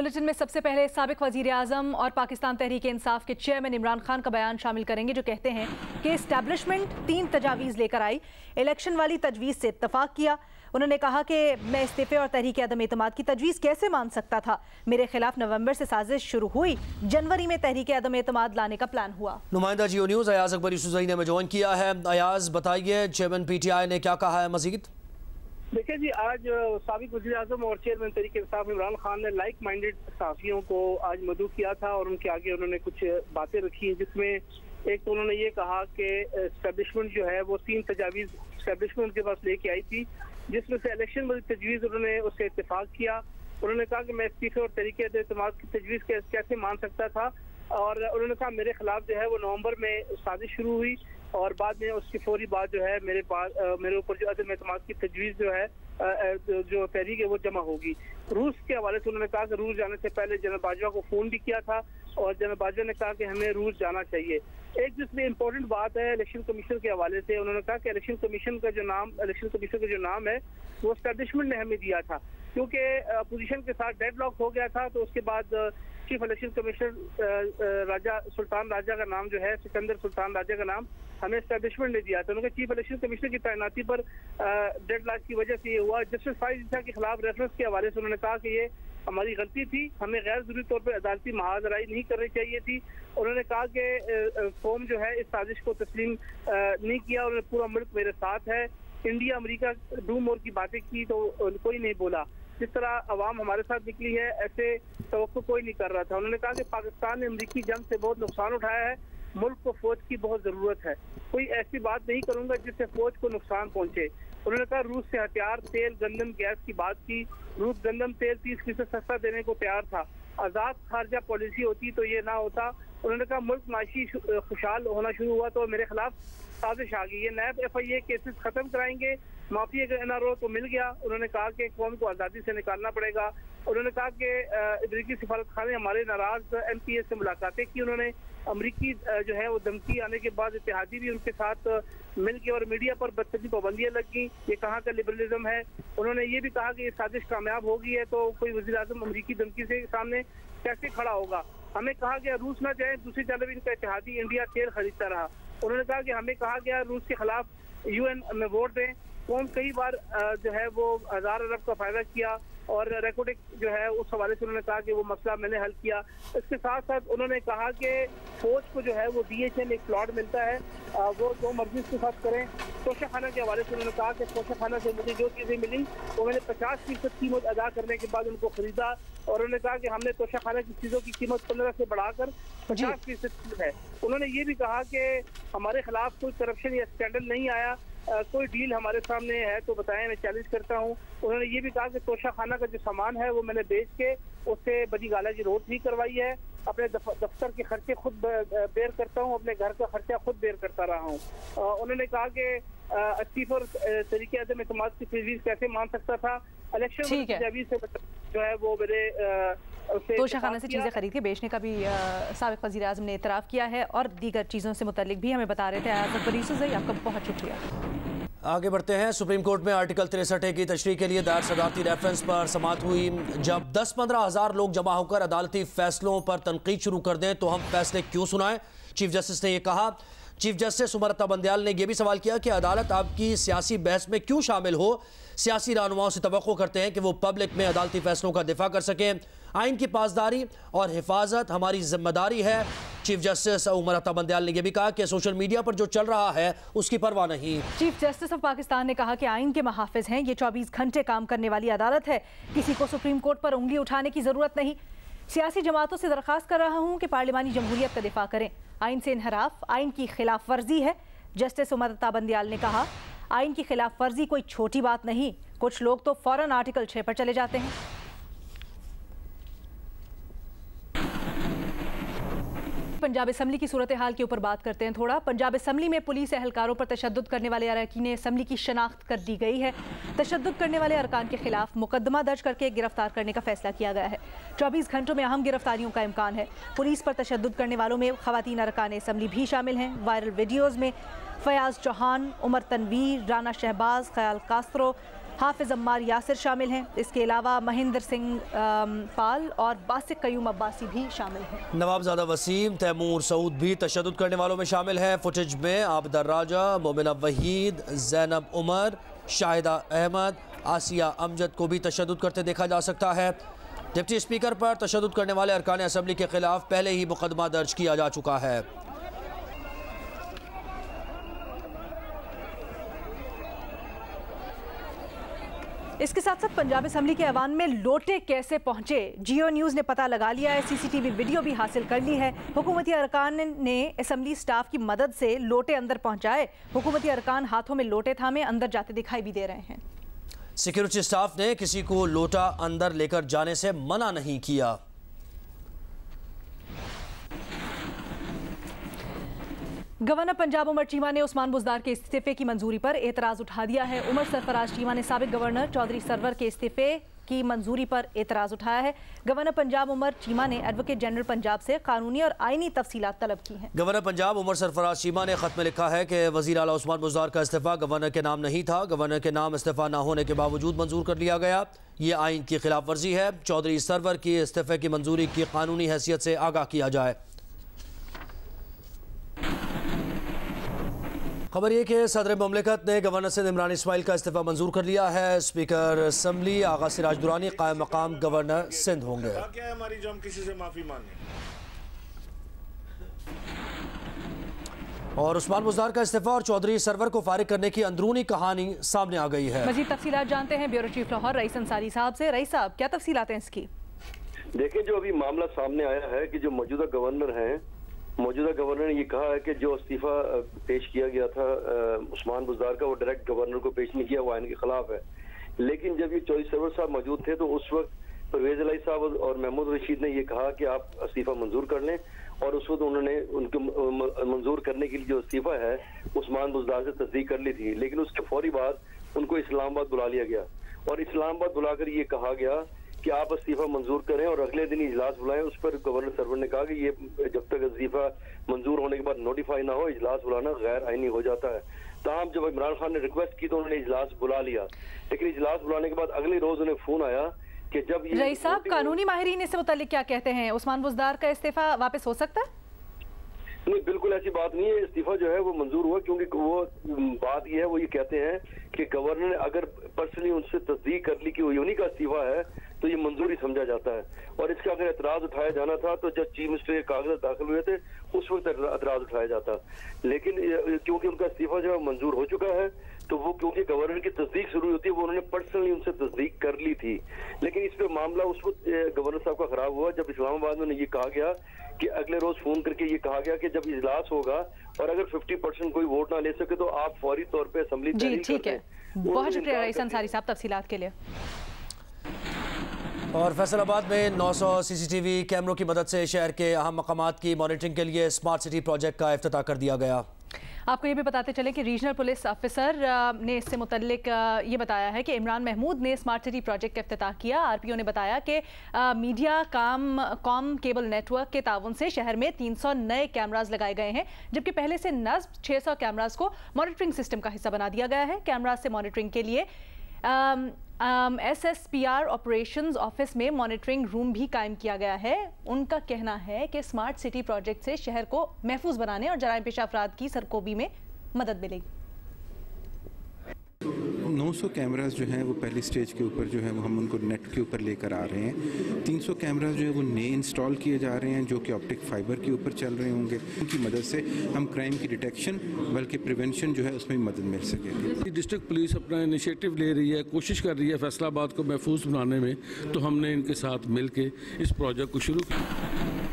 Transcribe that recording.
Bulletin में सबसे पहले साबिक वजीर आजम और पाकिस्तान तहरीक इंसाफ के चेयरमैन इमरान खान का बयान शामिल करेंगे, जो कहते हैं कि इस्टेब्लिशमेंट 3 तजावीज़ लेकर आई, इलेक्शन वाली तजवीज़ से इत्तफाक किया। उन्होंने कहा कि मैं इस्तीफे और तहरीक अदम एतमाद की तजवीज़ कैसे मान सकता था। मेरे खिलाफ नवंबर से साजिश शुरू हुई, जनवरी में तहरीक अदम एतमाद लाने का प्लान हुआ। नुमाइंदा जियो न्यूज़ अयाज अकबर यूसुफ़ज़ई ने हमें ज्वाइन किया है। अयाज, बताइए चेयरमैन PTI ने क्या कहा है मजीद? देखिए जी, आज साबिक वज़ीर आज़म और चेयरमैन तहरीक इंसाफ इमरान खान ने लाइक माइंडेड सहाफ़ियों को आज मदऊ किया था और उनके आगे उन्होंने कुछ बातें रखी हैं, जिसमें एक तो उन्होंने ये कहा कि एस्टेब्लिशमेंट जो है वो 3 तजावीज़ एस्टेब्लिशमेंट उनके पास लेके आई थी, जिसमें से इलेक्शन वाली तजवीज़ उन्होंने उससे इत्तेफाक किया। उन्होंने कहा कि मैं इस्तीफे और तहरीक एतमाद की तजवीज़ कैसे मान सकता था, और उन्होंने कहा मेरे खिलाफ जो है वो नवंबर में साजिश शुरू हुई और बाद में उसकी फौरी बाद जो है मेरे ऊपर जो अदम एतमाद की तजवीज़ जो है जो तहरीक है वो जमा होगी। रूस के हवाले से उन्होंने कहा कि रूस जाने से पहले जनरल बाजवा को फ़ोन भी किया था और जनरल बाजवा ने कहा कि हमें रूस जाना चाहिए। एक जिसमें इम्पोर्टेंट बात है इलेक्शन कमीशन के हवाले से, उन्होंने कहा कि इलेक्शन कमीशन का जो नाम है वो एस्टेब्लिशमेंट ने हमें दिया था, क्योंकि अपोजिशन के साथ डेडलॉक हो गया था। तो उसके बाद chief election commissioner Sultan Raja का नाम जो है, सिकंदर सुल्तान राजा का नाम हमें एस्टेब्लिशमेंट ने दिया था। उन्होंने चीफ इलेक्शन कमिश्नर की तैनाती पर डेडलॉक की वजह से ये हुआ। जस्टिस फाइज ईसा के खिलाफ रेफरेंस के हवाले से उन्होंने कहा कि ये हमारी गलती थी, हमें गैर जरूरी तौर पर अदालती महाजराई नहीं करनी चाहिए थी। उन्होंने कहा कि कौम जो है इस साजिश को तस्लीम नहीं किया, उन्होंने पूरा मुल्क मेरे साथ है। इंडिया अमेरिका डू मोर की बातें की तो कोई नहीं बोला। जिस तरह अवाम हमारे साथ निकली है ऐसे तवक्को कोई नहीं कर रहा था। उन्होंने कहा कि पाकिस्तान ने अमरीकी जंग से बहुत नुकसान उठाया है, मुल्क को फौज की बहुत ज़रूरत है, कोई ऐसी बात नहीं करूंगा जिससे फौज को नुकसान पहुंचे। उन्होंने कहा रूस से हथियार, तेल, गंदम, गैस की बात की। रूस गंदम तेल 30% सस्ता देने को तैयार था। आज़ाद खारजा पॉलिसी होती तो ये ना होता। उन्होंने कहा मुल्क माशी खुशहाल होना शुरू हुआ तो मेरे खिलाफ साजिश आ गई। ये नैब FIA केसेस खत्म कराएंगे, माफी अगर NRO तो मिल गया। उन्होंने कहा कि कौम को आज़ादी से निकालना पड़ेगा। उन्होंने कहा कि अमरीकी सफारत खाने हमारे नाराज MPA से मुलाकातें की। उन्होंने अमरीकी जो है वो धमकी आने के बाद इत्तेहादी भी उनके साथ मिल के और मीडिया पर बदतमीजी पाबंदियां लग गई। ये कहाँ का लिबरलिज्म है। उन्होंने ये भी कहा कि ये साजिश कामयाब हो गई है तो कोई वज़ीर आज़म अमरीकी धमकी से सामने कैसे खड़ा होगा। हमें कहा गया रूस ना जाए, दूसरी जानब इनका इत्तेहादी इंडिया तेल खरीदता रहा। उन्होंने कहा कि हमें कहा गया रूस के खिलाफ UN में वोट दें। कौम कई बार जो है वो 1000 अरब का फायदा किया और रेकोर्डिक जो है उस हवाले से उन्होंने कहा कि वो मसला मैंने हल किया। इसके साथ साथ उन्होंने कहा कि फौज को जो है वो DHA में एक प्लॉट मिलता है, वो जो मर्जी उसके साथ करें। तोशा खाना के हवाले से उन्होंने कहा कि तोशा खाना से मुझे जो चीज़ें मिली वो मैंने 50% कीमत अदा करने के बाद उनको खरीदा। और उन्होंने कहा कि हमने तोशा खाना की चीज़ों की कीमत 15 से बढ़ाकर 50% है। उन्होंने ये भी कहा कि हमारे खिलाफ कोई करप्शन या स्कैंडल नहीं आया, कोई डील हमारे सामने है तो बताएं, मैं चैलेंज करता हूं। उन्होंने ये भी कहा कि तोशा खाना का जो सामान है वो मैंने बेच के उससे बड़ी गाला की रोड ठीक करवाई है। अपने दफ्तर के खर्चे खुद बेयर करता हूं, अपने घर का खर्चा खुद बेयर करता रहा हूं। उन्होंने कहा कि इस्तीफे और तरीके अदम एतमाद की तजवीज़ कैसे मान सकता था। इलेक्शन से जो है वो मेरे तोशा खाना से चीज़ें खरीद के बेचने का भी साबिक वज़ीर आज़म ने इतराफ़ किया है और दीगर चीज़ों से मुतल्लिक भी हमें बता रहे थे। अयाज अकबर यूसुफ़ज़ई, आपका बहुत शुक्रिया। आगे बढ़ते हैं। सुप्रीम कोर्ट में आर्टिकल 63 की तशरीह के लिए दायर सदारती रेफरेंस पर समाअत हुई। जब 10-15 हज़ार लोग जमा होकर अदालती फैसलों पर तनकीद शुरू कर दें तो हम फैसले क्यों सुनाएं? चीफ जस्टिस ने यह कहा। चीफ जस्टिस उमर अता बंदयाल ने यह भी सवाल किया कि अदालत आपकी सियासी बहस में क्यों शामिल हो। सियासी रहनुमाओं से तवक्को करते हैं कि वो पब्लिक में अदालती फैसलों का दिफा कर सकें। आइन की पासदारी और हिफाजत हमारी जिम्मेदारी है। चीफ जस्टिस उमर अता बंदयाल ने यह भी कहा कि सोशल मीडिया पर जो चल रहा है उसकी परवाह नहीं। चीफ जस्टिस ऑफ पाकिस्तान ने कहा कि आइन के महाफिज हैं, ये 24 घंटे काम करने वाली अदालत है, किसी को सुप्रीम कोर्ट पर उंगली उठाने की जरूरत नहीं। सियासी जमातों से दरख्वास्त कर रहा हूँ कि पार्लिमानी जमहूरियत का दिफा करें। आइन से इनहराफ आइन की खिलाफ वर्जी है। जस्टिस उमर अता बंदयाल ने कहा आइन की खिलाफ वर्जी कोई छोटी बात नहीं, कुछ लोग तो फौरन आर्टिकल 6 पर चले जाते हैं। पंजाब असम्बली की सूरत हाल के ऊपर बात करते हैं थोड़ा। पंजाब असम्बली में पुलिस एहलकारों पर तशद्दुद करने वाले अरकान असम्बली की शनाख्त कर दी गई है। तशद्दुद करने वाले अरकान के खिलाफ मुकदमा दर्ज करके गिरफ्तार करने का फैसला किया गया है। 24 घंटों में अहम गिरफ्तारियों का इम्कान है। पुलिस पर तशद्दुद करने वालों में खवातीन अरकान असम्बली भी शामिल हैं। वायरल वीडियोज़ में फयाज चौहान, उमर तनवीर, राना शहबाज, ख्याल कास्त्रो, हाफिज अम्मार यासिर शामिल हैं। इसके अलावा महेंद्र सिंह पाल और बासिक कयूम अब्बासी भी शामिल हैं। नवाबजादा वसीम, तैमूर सऊद भी तशद्दुद करने वालों में शामिल हैं। फुटेज में आबिदा राजा, मोमिना वहीद, जैनब उमर, शाहिदा अहमद, आसिया अमजद को भी तशद्दुद करते देखा जा सकता है। डिप्टी स्पीकर पर तशद्दुद करने वाले अरकान असम्बली के खिलाफ पहले ही मुकदमा दर्ज किया जा चुका है। इसके साथ साथ पंजाब असम्बली के ऐवान में लोटे कैसे पहुंचे, जियो न्यूज़ ने पता लगा लिया है। सीसीटीवी वीडियो भी हासिल कर ली है। हुकूमती अरकान ने असम्बली स्टाफ की मदद से लोटे अंदर पहुंचाए। हुकूमती अरकान हाथों में लोटे थामे अंदर जाते दिखाई भी दे रहे हैं। सिक्योरिटी स्टाफ ने किसी को लोटा अंदर लेकर जाने से मना नहीं किया। गवर्नर पंजाब उमर चीमा ने उस्मान बुज़दार के इस्तीफे की मंजूरी पर एतराज़ उठा दिया है। उमर सरफराज चीमा ने साबिक गवर्नर चौधरी सरवर के इस्तीफे की मंजूरी पर एतराज़ उठाया है। गवर्नर पंजाब उमर चीमा ने एडवोकेट जनरल पंजाब से कानूनी और आईनी तफसीलात तलब की हैं। गवर्नर पंजाब उमर सरफराज चीमा ने खत में लिखा है कि वज़ीर आला उस्मान बुज़दार का इस्तीफा गवर्नर के नाम नहीं था। गवर्नर के नाम इस्तीफा न होने के बावजूद मंजूर कर लिया गया। ये आइन की खिलाफ वर्जी है। चौधरी सरवर की इस्तीफे की मंजूरी की कानूनी हैसियत से आगाह किया जाए। खबर ये कि सदर ममलिकत ने गवर्नर सिंध इमरान इस्माइल का इस्तीफा मंजूर कर लिया है। स्पीकर असम्बली आगा सिराज दुरानी कायम मकाम गवर्नर सिंध होंगे। क्या है हमारी जो हम किसी से माफी मांगे। और उस्मान बुज़दार का इस्तीफा और चौधरी सरवर को फारिग करने की अंदरूनी कहानी सामने आ गई है। मजीद तफसीलात जानते हैं bureau chief Lahore rice Ansari साहब से। रईस साहब, क्या तफसीलात हैं इसकी? देखिए, जो अभी मामला सामने आया है कि जो मौजूदा गवर्नर हैं, मौजूदा गवर्नर ने ये कहा है कि जो इस्तीफा पेश किया गया था उस्मान बुज़दार का, वो डायरेक्ट गवर्नर को पेश नहीं किया, वो आइन के खिलाफ है। लेकिन जब ये चौधरी सरवर साहब मौजूद थे तो उस वक्त परवेज अलाई साहब और महमूद रशीद ने ये कहा कि आप इस्तीफा मंजूर कर लें, और उस वक्त उन्होंने उनको मंजूर करने के लिए जो इस्तीफा है उस्मान बुज़दार से तस्दीक कर ली थी। लेकिन उसके फौरी बाद उनको इस्लामाबाद बुला लिया गया और इस्लामाबाद बुलाकर ये कहा गया कि आप इस्तीफा मंजूर करें और अगले दिन इजलास बुलाएं। उस पर गवर्नर सरवर ने कहा कि ये जब तक इस्तीफा मंजूर होने के बाद नोटिफाई ना हो, इजलास बुलाना गैर आईनी हो जाता है। तमाम जब इमरान खान ने रिक्वेस्ट की तो उन्होंने इजलास बुला लिया, लेकिन इजलास बुलाने के बाद अगले रोज उन्हें फोन आया कि जब ये रईस साहब, कानूनी माहिरीन इससे मुताल्लिक क्या कहते हैं? उस्मान बुज़दार का इस्तीफा वापस हो सकता है? नहीं, बिल्कुल ऐसी बात नहीं है। इस्तीफा जो है वो मंजूर हुआ, क्योंकि वो बात ये है, वो ये कहते हैं कि गवर्नर ने अगर पर्सनली उनसे तस्दीक कर ली कि वो उन्हीं का इस्तीफा है तो ये मंजूरी समझा जाता है। और इसका अगर एतराज उठाया जाना था तो जब चीफ मिनिस्टर के कागजात दाखिल हुए थे उस वक्त एतराज उठाया जाता, लेकिन क्योंकि उनका इस्तीफा जो है मंजूर हो चुका है तो वो क्योंकि गवर्नर की तस्दीक शुरू होती है, वो उन्होंने पर्सनली उनसे तस्दीक कर ली थी। लेकिन इस पे मामला उस वक्त गवर्नर साहब का खराब हुआ जब इस्लामाबाद में ये कहा गया कि अगले रोज फोन करके ये कहा गया कि जब इजलास होगा और अगर 50% कोई वोट ना ले सके तो आप फौरी तौर पे असेंबली जी ठीक है। बहुत शुक्रिया रईस अंसारी साहब तफसीलात के लिए। और फैसलाबाद में 900 सीसीटीवी कैमरों की मदद से शहर के अहम मकामात की मॉनिटरिंग के लिए स्मार्ट सिटी प्रोजेक्ट का इफ्तिताह कर दिया गया। आपको ये भी बताते चले कि रीजनल पुलिस ऑफिसर ने इससे मुतल्लिक ये बताया है कि इमरान महमूद ने स्मार्ट सिटी प्रोजेक्ट का इफ्तिताह किया। आरपीओ ने बताया कि मीडिया कॉम केबल नेटवर्क के ताउन से शहर में 300 नए कैमराज लगाए गए हैं, जबकि पहले से नस्ब 600 कैमराज को मॉनिटरिंग सिस्टम का हिस्सा बना दिया गया है। कैमराज से मॉनिटरिंग के लिए SSPR ऑपरेशंस ऑफिस में मॉनिटरिंग रूम भी कायम किया गया है। उनका कहना है कि स्मार्ट सिटी प्रोजेक्ट से शहर को महफूज बनाने और जराइम पेशा अफराद की सरकोबी में मदद मिलेगी। 900 कैमरास जो हैं वो पहली स्टेज के ऊपर जो है वो हम उनको नेट के ऊपर लेकर आ रहे हैं। 300 कैमरास जो है वो नए इंस्टॉल किए जा रहे हैं जो कि ऑप्टिक फाइबर के ऊपर चल रहे होंगे। उनकी मदद से हम क्राइम की डिटेक्शन बल्कि प्रिवेंशन जो है उसमें मदद मिल सकेगी। डिस्ट्रिक्ट पुलिस अपना इनिशिएटिव ले रही है, कोशिश कर रही है फैसलाबाद को महफूज बनाने में, तो हमने इनके साथ मिल के इस प्रोजेक्ट को शुरू किया।